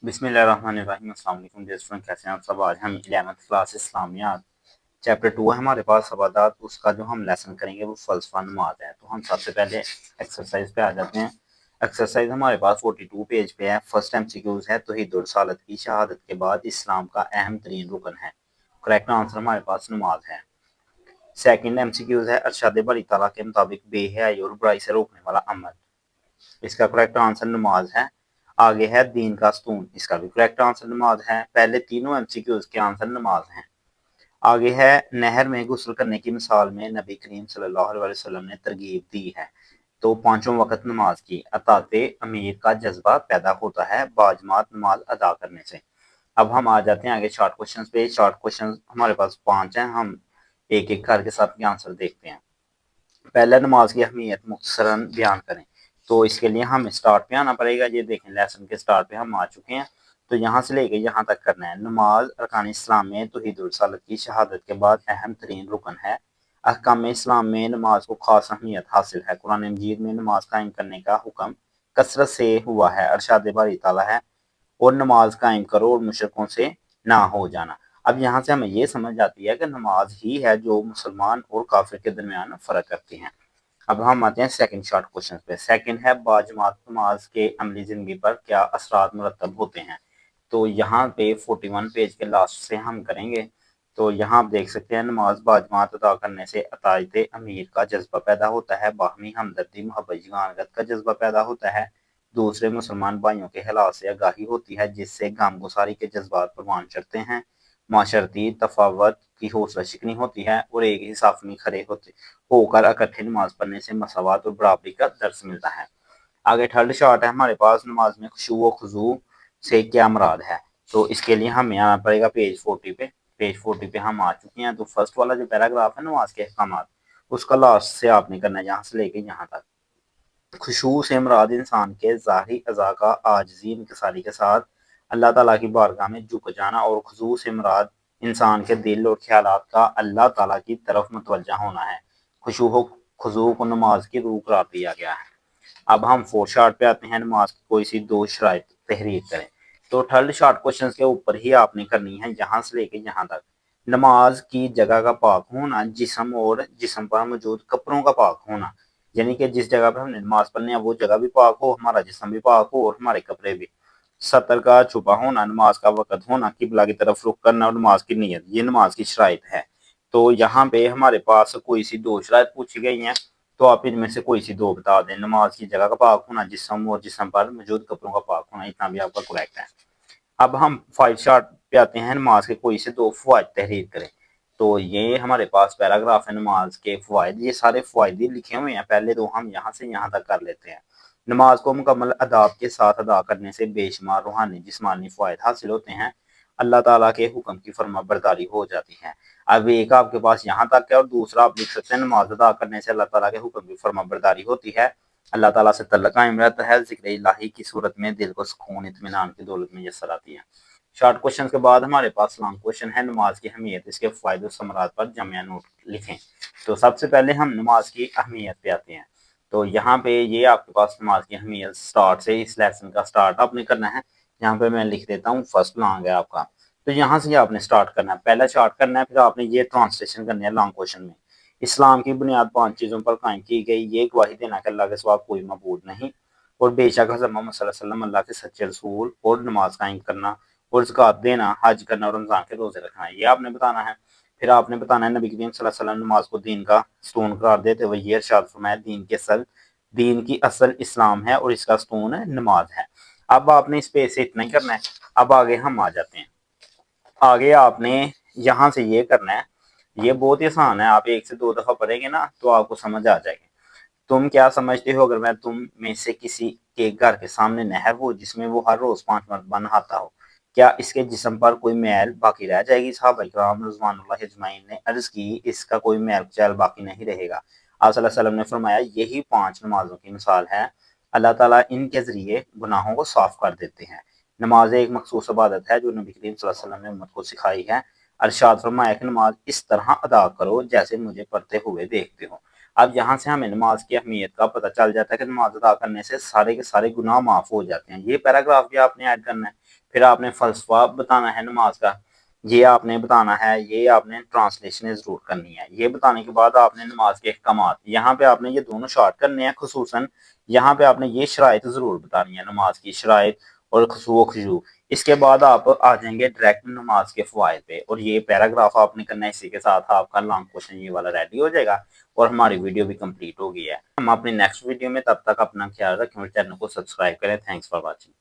बिस्मिल्लाहिर्रहमानिर्रहीम। अस्सलाम वालेकुम डियर स्टूडेंट, कैसे हैं आप सब। आज हम 11th क्लास इस्लामियात चैप्टर 2 है हमारे पास सवादात, उसका जो हम लेसन करेंगे वो फ़लसफ़ा नमाज है। तो हम सबसे पहले एक्सरसाइज पे आ जाते हैं। एक्सरसाइज हमारे पास 42 पेज पे है। फर्स्ट एमसीक्यूज है तौहीदुल रिसालत की शहादत के बाद इस्लाम का अहम तरीन रुकन है। करेक्ट आंसर हमारे पास नमाज है। सेकंड एमसीक्यूज है अरशाद बारी ताला के मुताबिक बेहयाई और बुराई से रोकने वाला अमल। इसका करेक्ट आंसर नमाज है। आगे है दीन का स्तून, इसका भी करेक्ट आंसर नमाज है। पहले तीनों एमसीक्यूज के आंसर नमाज हैं। आगे है नहर में गुस्ल करने की मिसाल में नबी करीम सल्लल्लाहु अलैहि वसल्लम ने तरगीब दी है। तो पांचों वक्त नमाज की अताते अमीर का जज्बा पैदा होता है बाजमात नमाज अदा करने से। अब हम आ जाते हैं आगे शॉर्ट क्वेश्चंस पे। शॉर्ट क्वेश्चंस हमारे पास 5 हैं, हम एक एक करके साथ आंसर देखते हैं। पहले नमाज की अहमियत मुख्तसरन बयान करें। तो इसके लिए हमें स्टार्ट पे आना पड़ेगा। ये देखें लेसन के स्टार्ट पे हम आ चुके हैं। तो यहाँ से लेके यहाँ तक करना है। नमाज अरकान इस्लाम में तौहीदुल रिसालत की शहादत के बाद अहम तरीन रुकन है। अहकाम इस्लाम में नमाज को खास अहमियत हासिल है। कुरान मजीद में नमाज कायम करने का हुक्म कसरत से हुआ है। अरशाद बारी ताला है और नमाज कायम करो और मुशरिकों से ना हो जाना। अब यहाँ से हमें ये समझ आती है कि नमाज ही है जो मुसलमान और काफिर के दरमियान फ़र्क करती है। अब हम आते हैं सेकंड शॉर्ट क्वेश्चन पे। सेकंड है बाजमात नमाज के अमली ज़िंदगी पर क्या असरात मुरतब होते हैं। तो यहाँ पे 41 पेज के लास्ट से हम करेंगे। तो यहाँ आप देख सकते हैं नमाज बाजमात अदा करने से अतायत अमीर का जज्बा पैदा होता है, बाहमी हमदर्दी मोहब्बत यगानत का जज्बा पैदा होता है, दूसरे मुसलमान भाइयों के हालात से आगाही होती है जिससे गमगुसारी के जज्बात परवान चढ़ते हैं, माशरती तफावत की हौसला शिकनी होती है और एक ही साफ में खड़े होते होकर इकट्ठे नमाज पढ़ने से मसावत और बराबरी का दर्स मिलता है। आगे थर्ड शॉर्ट है हमारे पास नमाज में खुशू व खुजू से क्या मुराद है। तो इसके लिए हमें आना पड़ेगा पेज 40 पे। पेज 40 पे हम आ चुके हैं। तो फर्स्ट वाला जो पैराग्राफ है नमाज के अहकामात, उसका लास्ट से आपने करना है यहाँ से लेके यहाँ तक। खुशू से मुराद इंसान के ज़ाहिरी अज़ा का आजिज़ी इंकिसारी के साथ अल्लाह ताला की बारगाह में झुक जाना, और खुशू से मुराद इंसान के दिल और ख्यालात का अल्लाह ताला की तरफ मुतवज्जा होना है। खुशू खुजू को नमाज की रूह करार दिया गया है। अब हम फोर्थ शार्ट पे आते हैं। नमाज की कोई सी दो शराइत तहरीर करें। तो थर्ड शार्ट क्वेश्चन के ऊपर ही आपने करनी है यहाँ से लेके यहाँ तक। नमाज की जगह का पाक होना, जिस्म और जिस्म पर मौजूद कपड़ों का पाक होना, यानी कि जिस जगह पर हमने नमाज पढ़नी है वो जगह भी पाक हो, हमारा जिस्म भी पाक हो और हमारे कपड़े भी। सतर का छुपा होना, नमाज का वक़्त होना, किबला की तरफ रुख करना और नमाज की नीयत, ये नमाज की शराइत है। तो यहाँ पे हमारे पास कोई सी दो शराइत पूछी गई हैं। तो आप इनमें से कोई सी दो बता दें। नमाज की जगह का पाक होना, जिस्म और जिस्म पर मौजूद कपड़ों का पाक होना, इतना भी आपका करेक्ट है। अब हम 5 शार्ट पे आते हैं। नमाज के कोई से दो फ़वाइद तहरीर करें। तो ये हमारे पास पैराग्राफ है नमाज के फ़वाइद। ये सारे फ़वाइद लिखे हुए हैं। पहले तो हम यहाँ से यहाँ तक कर लेते हैं। नमाज को मुकम्मल अदाब के साथ अदा करने से बेशुमार रूहानी जिस्मानी फ़वाइद हासिल होते हैं। अल्लाह ताला के हुक्म की फर्माबरदारी हो जाती है। अब एक आपके पास यहाँ तक है और दूसरा आप लिख सकते हैं नमाज अदा करने से अल्लाह ताला के हुक्म की फर्माबरदारी होती है, अल्लाह ताला से तल्लुक़ कायम रहता है, ज़िक्र इलाही की सूरत में दिल को सुकून इत्मीनान की दौलत मुयस्सर आती है। शॉर्ट क्वेश्चन के बाद हमारे पास लॉन्ग क्वेश्चन है। नमाज की अहमियत, इसके फ़ायदे और समरात पर जमिया नोट लिखें। तो सबसे पहले हम नमाज की अहमियत पे आते हैं। तो यहाँ पे ये आपके पास नमाज की अहमियत स्टार्ट से, इस लेसन का स्टार्ट आपने करना है। यहाँ पे मैं लिख देता हूँ फर्स्ट लॉन्ग है आपका। तो यहाँ से आपने स्टार्ट करना है, पहला स्टार्ट करना है, फिर आपने ये ट्रांसलेशन करनी है लॉन्ग क्वेश्चन में। इस्लाम की बुनियाद 5 चीज़ों पर कायम की गई, ये गवाही देना कि अल्लाह के सिवा कोई मबूद नहीं और बेशक हज़रत मोहम्मद सल्लल्लाहु अलैहि वसल्लम अल्लाह के सच्चे रसूल, और नमाज कायम करना और ज़कात देना, हज करना और रमज़ान के रोज़े रखना, ये आपने बताना है। फिर आपने बताना है नबी करीम सल्लल्लाहु अलैहि वसल्लम नमाज को दीन का स्तून करार देते हुए ये इरशाद फरमाया, दीन की असल इस्लाम है और इसका स्तून नमाज है। अब आपने इस पे से इतना ही करना है। अब आगे हम आ जाते हैं। आगे आपने यहाँ से ये करना है। ये बहुत ही आसान है, आप 1 से 2 दफ़ा पढ़ेंगे ना तो आपको समझ आ जाएगी। तुम क्या समझते हो अगर मैं तुम में से किसी के घर के सामने नहर हो जिसमें वो हर रोज 5 मरतबा नहाता हो, क्या इसके जिस्म पर कोई मैल बाकी रह जाएगी। सहाबा इकराम रिज़वानुल्लाहि अजमईन ने अर्ज की, इसका कोई मैल कुचैल बाकी नहीं रहेगा। आप सल्लल्लाहु अलैहि वसल्लम ने फरमाया, यही 5 नमाजों की मिसाल है, अल्लाह ताला इनके जरिए गुनाहों को साफ कर देते हैं। नमाज एक मखसूस इबादत है जो नबी करीम सल्लल्लाहु अलैहि वसल्लम ने उम्मत को सिखाई है। अरशाद फरमाया कि नमाज इस तरह अदा करो जैसे मुझे पढ़ते हुए देखते हो। اب یہاں سے ہمیں نماز کی اہمیت کا پتہ چل جاتا ہے کہ نماز ادا کرنے سے سارے کے سارے گناہ معاف ہو جاتے ہیں۔ یہ پیراگراف بھی آپ نے ایڈ کرنا ہے، پھر آپ نے فلسفہ بتانا ہے نماز کا، یہ آپ نے بتانا ہے، یہ آپ نے ٹرانسلیشن ضرور کرنی ہے۔ یہ بتانے کے بعد آپ نے نماز کے احکامات، یہاں پہ آپ نے یہ دونوں شارٹ کرنے ہیں، خصوصاً یہاں پہ آپ نے یہ شرائط ضرور بتانی ہے، نماز کی شرائط اور خشوع و خضوع۔ اس کے بعد آپ آ جائیں گے ڈائریکٹ نماز کے فوائد پہ، اور یہ پیراگراف آپ نے کرنا ہے، اسی کے ساتھ آپ کا لانگ کوشچن یہ والا ریڈی ہو جائے گا اور ہماری ویڈیو بھی کمپلیٹ ہو گئی ہے۔ ہم اپنی نیکسٹ ویڈیو میں، تب تک اپنا خیال رکھیں اور چینل کو سبسکرائب کریں۔ Thanks for watching.